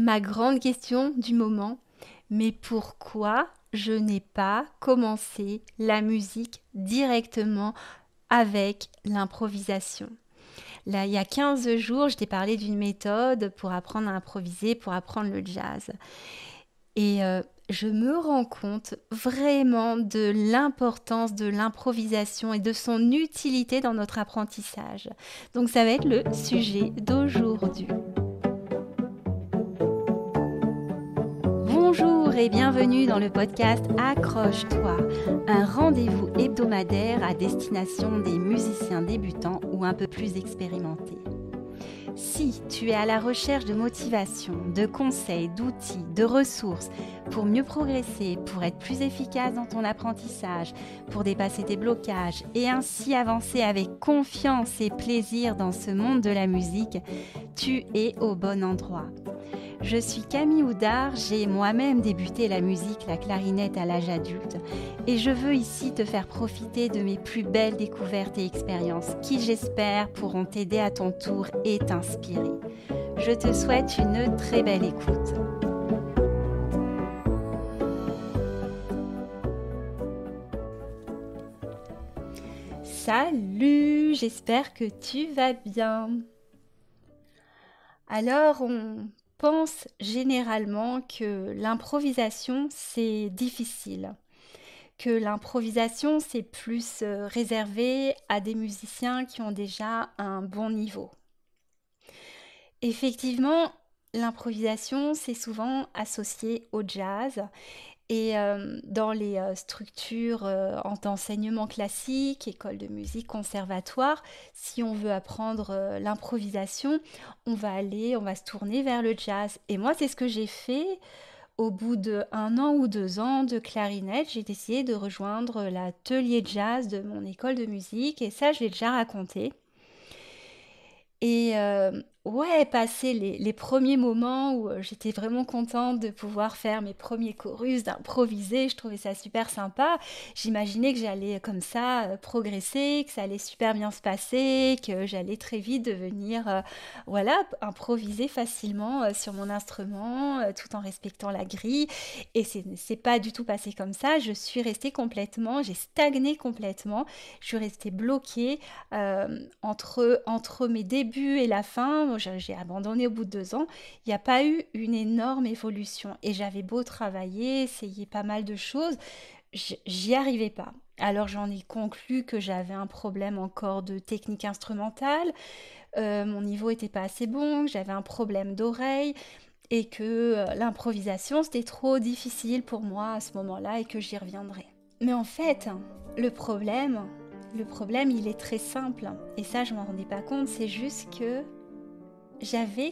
Ma grande question du moment, mais pourquoi je n'ai pas commencé la musique directement avec l'improvisation? Là, il y a 15 jours, je t'ai parlé d'une méthode pour apprendre à improviser, pour apprendre le jazz. Et je me rends compte vraiment de l'importance de l'improvisation et de son utilité dans notre apprentissage. Donc ça va être le sujet d'aujourd'hui. Bonjour et bienvenue dans le podcast Accroche-toi, un rendez-vous hebdomadaire à destination des musiciens débutants ou un peu plus expérimentés. Si tu es à la recherche de motivation, de conseils, d'outils, de ressources pour mieux progresser, pour être plus efficace dans ton apprentissage, pour dépasser tes blocages et ainsi avancer avec confiance et plaisir dans ce monde de la musique, tu es au bon endroit. Je suis Camille Houdard, j'ai moi-même débuté la musique, la clarinette à l'âge adulte et je veux ici te faire profiter de mes plus belles découvertes et expériences qui j'espère pourront t'aider à ton tour et t'inspirer. Je te souhaite une très belle écoute. Salut, j'espère que tu vas bien. Alors, on pense généralement que l'improvisation, c'est difficile, que l'improvisation, c'est plus réservé à des musiciens qui ont déjà un bon niveau. Effectivement, l'improvisation, c'est souvent associé au jazz et dans les structures d'enseignement classique, école de musique, conservatoire, si on veut apprendre l'improvisation, on va se tourner vers le jazz. Et moi, c'est ce que j'ai fait au bout d'1 an ou 2 ans de clarinette. J'ai décidé de rejoindre l'atelier jazz de mon école de musique et ça, je l'ai déjà raconté. Et ouais, passer les premiers moments où j'étais vraiment contente de pouvoir faire mes premiers chorus, d'improviser, je trouvais ça super sympa. J'imaginais que j'allais comme ça progresser, que ça allait super bien se passer, que j'allais très vite devenir, voilà, improviser facilement sur mon instrument, tout en respectant la grille. Et c'est pas du tout passé comme ça. Je suis restée complètement, j'ai stagné complètement. Je suis restée bloquée entre mes débuts et la fin. Moi, j'ai abandonné au bout de 2 ans. Il n'y a pas eu une énorme évolution. Et j'avais beau travailler, essayer pas mal de choses, j'y arrivais pas. Alors j'en ai conclu que j'avais un problème encore de technique instrumentale, mon niveau était pas assez bon, que j'avais un problème d'oreille et que l'improvisation c'était trop difficile pour moi à ce moment-là et que j'y reviendrai. Mais en fait, le problème, le problème, il est très simple. Et ça, je m'en rendais pas compte. C'est juste que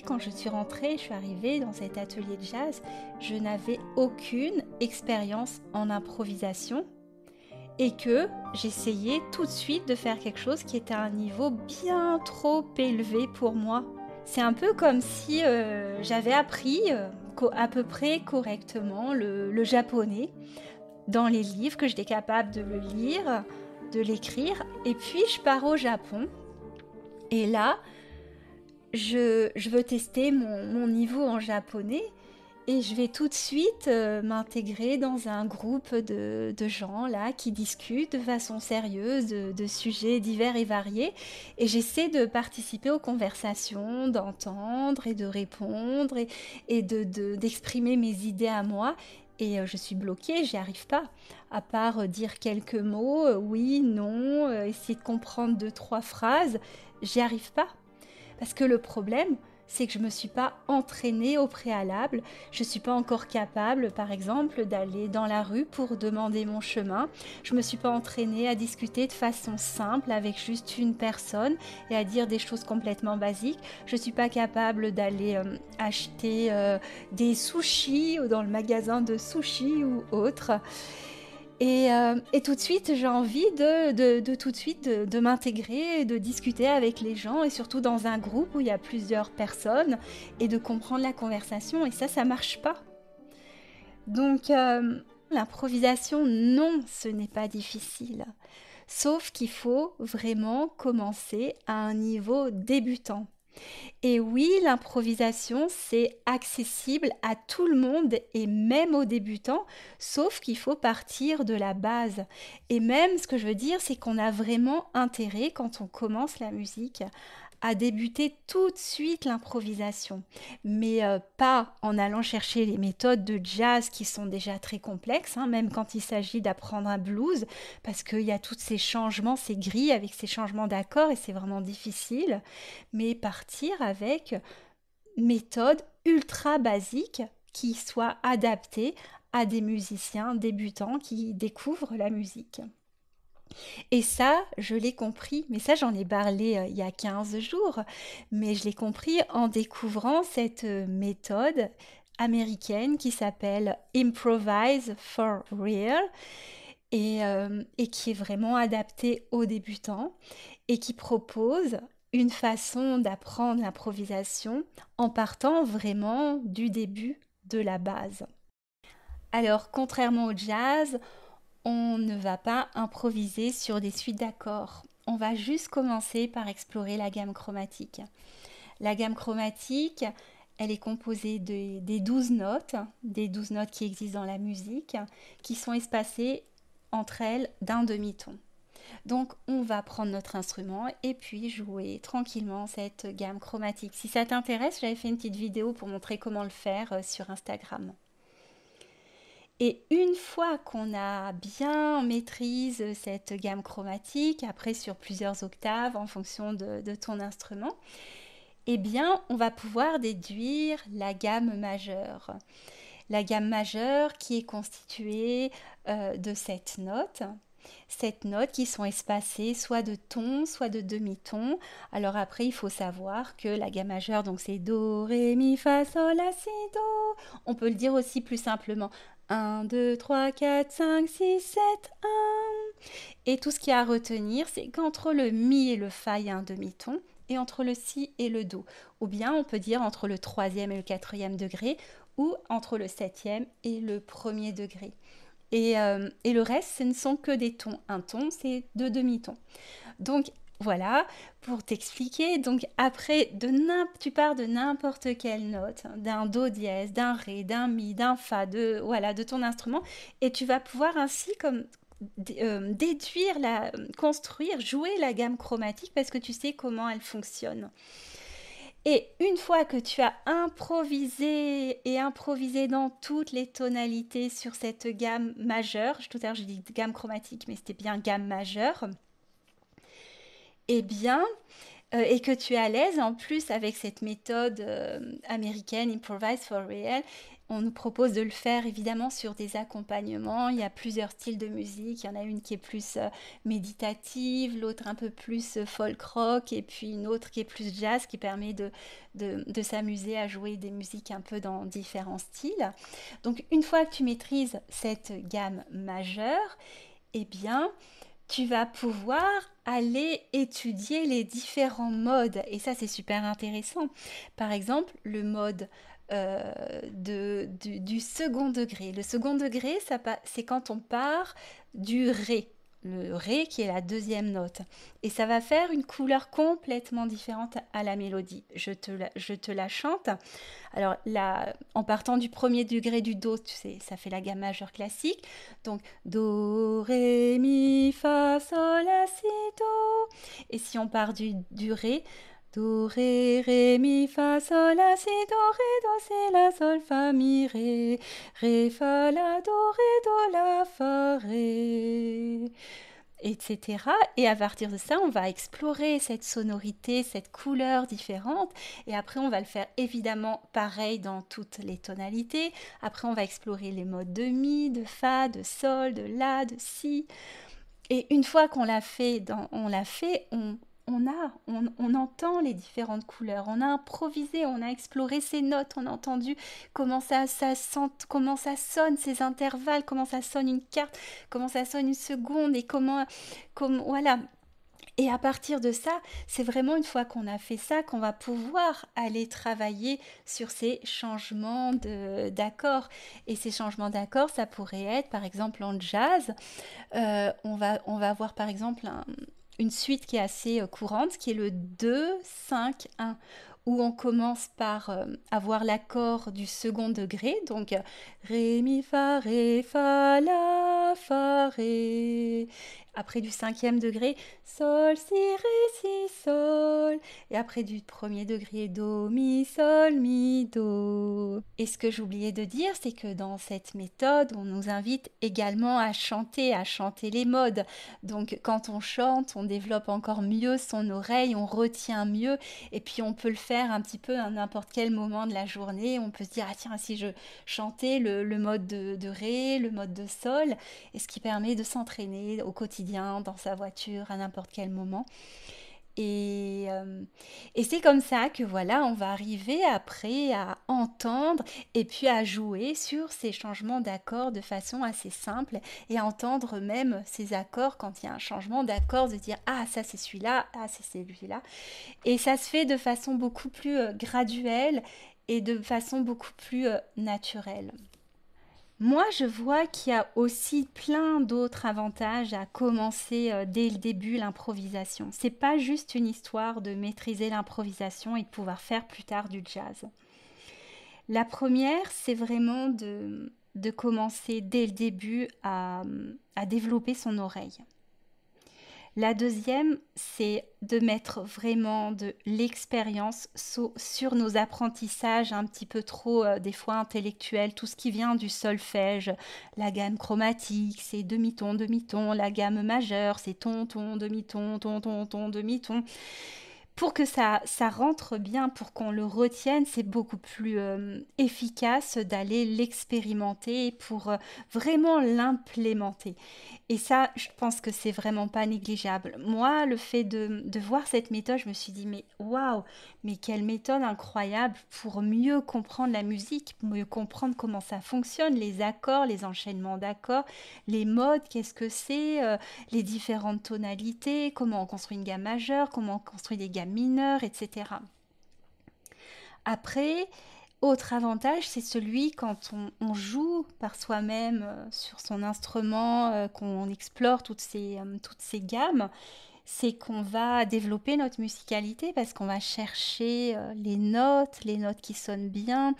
quand je suis rentrée, je suis arrivée dans cet atelier de jazz, je n'avais aucune expérience en improvisation et que j'essayais tout de suite de faire quelque chose qui était à un niveau bien trop élevé pour moi. C'est un peu comme si j'avais appris à peu près correctement le japonais dans les livres, que j'étais capable de le lire, de l'écrire. Et puis, je pars au Japon. Et là, je veux tester mon niveau en japonais. Et je vais tout de suite m'intégrer dans un groupe de gens là qui discutent de façon sérieuse de sujets divers et variés. Et j'essaie de participer aux conversations, d'entendre et de répondre d'exprimer mes idées à moi. Et je suis bloquée, j'y arrive pas. À part dire quelques mots, oui, non, essayer de comprendre 2, 3 phrases, j'y arrive pas. Parce que le problème, c'est que je ne me suis pas entraînée au préalable. Je ne suis pas encore capable, par exemple, d'aller dans la rue pour demander mon chemin. Je ne me suis pas entraînée à discuter de façon simple avec juste une personne et à dire des choses complètement basiques. Je ne suis pas capable d'aller acheter des sushis dans le magasin de sushis ou autre. Et tout de suite, j'ai envie de tout de suite de m'intégrer, de discuter avec les gens et surtout dans un groupe où il y a plusieurs personnes et de comprendre la conversation. Et ça marche pas. Donc, l'improvisation, non, ce n'est pas difficile. Sauf qu'il faut vraiment commencer à un niveau débutant. Et oui, l'improvisation, c'est accessible à tout le monde et même aux débutants, sauf qu'il faut partir de la base. Et même, ce que je veux dire, c'est qu'on a vraiment intérêt, quand on commence la musique, à débuter tout de suite l'improvisation. Mais pas en allant chercher les méthodes de jazz qui sont déjà très complexes, hein, même quand il s'agit d'apprendre un blues, parce qu'il y a tous ces changements, ces grilles avec ces changements d'accords et c'est vraiment difficile. Mais partir avec méthode ultra basique qui soit adaptée à des musiciens débutants qui découvrent la musique. Et ça, je l'ai compris, mais ça j'en ai parlé il y a 15 jours, mais je l'ai compris en découvrant cette méthode américaine qui s'appelle Improvise for Real et qui est vraiment adaptée aux débutants et qui propose une façon d'apprendre l'improvisation en partant vraiment du début de la base. Alors, contrairement au jazz, on ne va pas improviser sur des suites d'accords. On va juste commencer par explorer la gamme chromatique. La gamme chromatique, elle est composée des 12 notes qui existent dans la musique, qui sont espacées entre elles d'un demi-ton. Donc on va prendre notre instrument et puis jouer tranquillement cette gamme chromatique. Si ça t'intéresse, j'avais fait une petite vidéo pour montrer comment le faire sur Instagram. Et une fois qu'on a bien maîtrise cette gamme chromatique, après sur plusieurs octaves en fonction de ton instrument, eh bien on va pouvoir déduire la gamme majeure. La gamme majeure qui est constituée de 7 notes qui sont espacées soit de tons, soit de demi-tons. Alors après, il faut savoir que la gamme majeure, donc c'est Do, Ré, Mi, Fa, Sol, La, Si, Do. On peut le dire aussi plus simplement 1, 2, 3, 4, 5, 6, 7, 1. Et tout ce qu'il y a à retenir, c'est qu'entre le Mi et le Fa, il y a un demi-ton, et entre le Si et le Do. Ou bien on peut dire entre le troisième et le quatrième degré, ou entre le septième et le premier degré. Et le reste, ce ne sont que des tons. Un ton, c'est deux demi-tons. Donc voilà, pour t'expliquer. Donc après, tu pars de n'importe quelle note, d'un do dièse, d'un ré, d'un mi, d'un fa, voilà, de ton instrument, et tu vas pouvoir ainsi comme déduire, construire, jouer la gamme chromatique parce que tu sais comment elle fonctionne. Et une fois que tu as improvisé et improvisé dans toutes les tonalités sur cette gamme majeure, tout à l'heure j'ai dit gamme chromatique, mais c'était bien gamme majeure, eh bien, et que tu es à l'aise en plus avec cette méthode américaine, Improvise for Real, on nous propose de le faire évidemment sur des accompagnements. Il y a plusieurs styles de musique. Il y en a une qui est plus méditative, l'autre un peu plus folk rock, et puis une autre qui est plus jazz, qui permet de s'amuser à jouer des musiques un peu dans différents styles. Donc une fois que tu maîtrises cette gamme majeure, eh bien, tu vas pouvoir aller étudier les différents modes. Et ça, c'est super intéressant. Par exemple, le mode du second degré. Le second degré, c'est quand on part du Ré. Le Ré qui est la deuxième note. Et ça va faire une couleur complètement différente à la mélodie. Je te la chante. Alors là, en partant du premier degré du Do, tu sais, ça fait la gamme majeure classique. Donc Do, Ré, Mi, Fa, Sol, La, Si, Do. Et si on part du Ré, Do, Ré, Ré, Mi, Fa, Sol, La, Si, Do, Ré, Do, Si, La, Sol, Fa, Mi, Ré, Ré, Fa, La, Do, Ré, Do, La, Fa, Ré, etc. Et à partir de ça, on va explorer cette sonorité, cette couleur différente. Et après, on va le faire évidemment pareil dans toutes les tonalités. Après, on va explorer les modes de Mi, de Fa, de Sol, de La, de Si. Et une fois qu'on l'a fait, on entend les différentes couleurs, on a improvisé, on a exploré ces notes, on a entendu comment ça sonne, ces intervalles, comment ça sonne une carte, comment ça sonne une seconde et voilà. Et à partir de ça, c'est vraiment une fois qu'on a fait ça qu'on va pouvoir aller travailler sur ces changements d'accords. Et ces changements d'accords, ça pourrait être, par exemple, en jazz, on va avoir par exemple une suite qui est assez courante, qui est le 2, 5, 1, où on commence par avoir l'accord du second degré, donc ré, mi, fa, ré. Après du cinquième degré, sol, si, ré, si, sol. Et après du premier degré, do, mi, do. Et ce que j'oubliais de dire, c'est que dans cette méthode, on nous invite également à chanter les modes. Donc quand on chante, on développe encore mieux son oreille, on retient mieux, et puis on peut le faire un petit peu à n'importe quel moment de la journée. On peut se dire, ah tiens, si je chantais le mode de ré, le mode de sol, et ce qui permet de s'entraîner au quotidien, dans sa voiture, à n'importe quel moment. Et, euh, et c'est comme ça que voilà, on va arriver après à entendre et puis à jouer sur ces changements d'accords de façon assez simple et à entendre même ces accords quand il y a un changement d'accord, de dire ah ça c'est celui-là, ah c'est celui-là. Et ça se fait de façon beaucoup plus graduelle et de façon beaucoup plus naturelle. Moi, je vois qu'il y a aussi plein d'autres avantages à commencer dès le début l'improvisation. C'est pas juste une histoire de maîtriser l'improvisation et de pouvoir faire plus tard du jazz. La première, c'est vraiment de commencer dès le début à développer son oreille. La deuxième, c'est de mettre vraiment de l'expérience sur nos apprentissages un petit peu trop, des fois, intellectuels, tout ce qui vient du solfège, la gamme chromatique, c'est demi-ton, demi-ton, la gamme majeure, c'est ton, ton, demi-ton, ton, ton, ton, demi-ton. Pour que ça rentre bien, pour qu'on le retienne, c'est beaucoup plus efficace d'aller l'expérimenter pour vraiment l'implémenter. Et ça, je pense que c'est vraiment pas négligeable. Moi, le fait de voir cette méthode, je me suis dit, mais waouh, mais quelle méthode incroyable pour mieux comprendre la musique, mieux comprendre comment ça fonctionne, les accords, les enchaînements d'accords, les modes, qu'est-ce que c'est, les différentes tonalités, comment on construit une gamme majeure, comment on construit des gammes mineures, etc. Après, autre avantage, c'est celui quand on joue par soi-même sur son instrument, qu'on explore toutes ces gammes, c'est qu'on va développer notre musicalité parce qu'on va chercher les notes qui sonnent bien.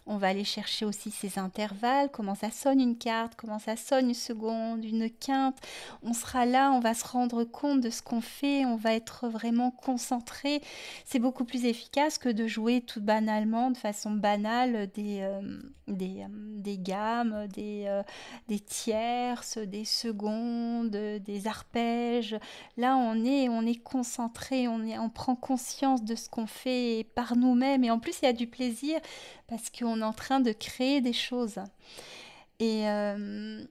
On va aller chercher aussi ces intervalles, comment ça sonne une quarte, comment ça sonne une seconde, une quinte. On sera là, on va se rendre compte de ce qu'on fait, on va être vraiment concentré. C'est beaucoup plus efficace que de jouer tout banalement, de façon banale, des gammes, des tierces, des secondes, des arpèges. Là, on est concentré, on prend conscience de ce qu'on fait par nous-mêmes. Et en plus, il y a du plaisir parce qu'on est en train de créer des choses. Et, euh,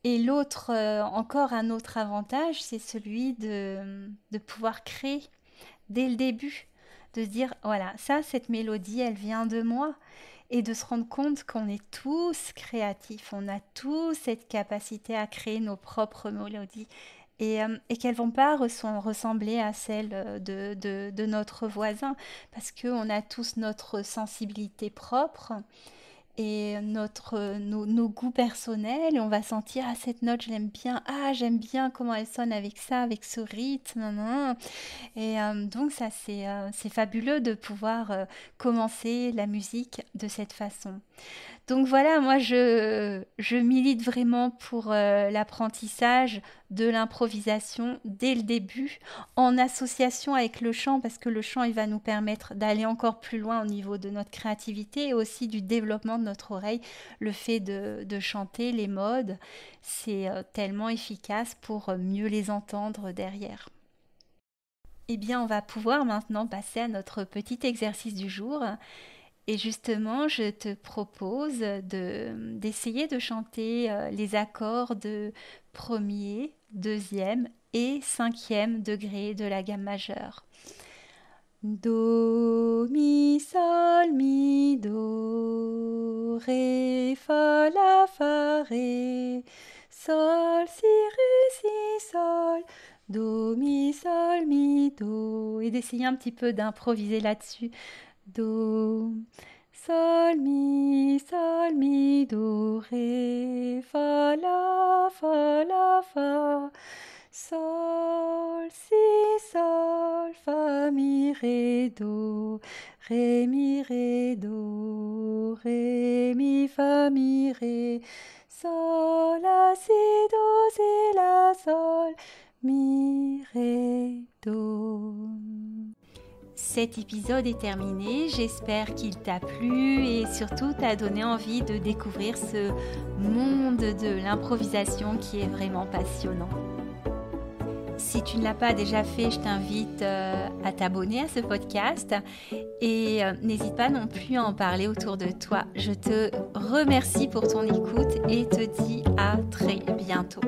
et l'autre, encore un autre avantage, c'est celui de pouvoir créer dès le début. De se dire, voilà, ça, cette mélodie, elle vient de moi. Et de se rendre compte qu'on est tous créatifs, on a tous cette capacité à créer nos propres mélodies et qu'elles vont pas ressembler à celles de notre voisin parce qu'on a tous notre sensibilité propre et nos goûts personnels et on va sentir ah cette note je l'aime bien, ah j'aime bien comment elle sonne avec ça, avec ce rythme, nan, nan. Donc ça c'est fabuleux de pouvoir commencer la musique de cette façon. Donc voilà, moi je milite vraiment pour l'apprentissage de l'improvisation dès le début, en association avec le chant, parce que le chant, il va nous permettre d'aller encore plus loin au niveau de notre créativité et aussi du développement de notre oreille. Le fait de chanter les modes, c'est tellement efficace pour mieux les entendre derrière. Eh bien, on va pouvoir maintenant passer à notre petit exercice du jour. Et justement, je te propose d'essayer de chanter les accords de premier, deuxième et cinquième degré de la gamme majeure. Do, mi, do, ré, sol, si, sol, mi, do. Et d'essayer un petit peu d'improviser là-dessus. Do, sol, do, fa, sol, fa, mi, ré, do, ré, mi, fa, mi, ré, sol, la, si, do, si, la, sol, mi, ré, do. Cet épisode est terminé, j'espère qu'il t'a plu et surtout t'a donné envie de découvrir ce monde de l'improvisation qui est vraiment passionnant. Si tu ne l'as pas déjà fait, je t'invite à t'abonner à ce podcast et n'hésite pas non plus à en parler autour de toi. Je te remercie pour ton écoute et te dis à très bientôt.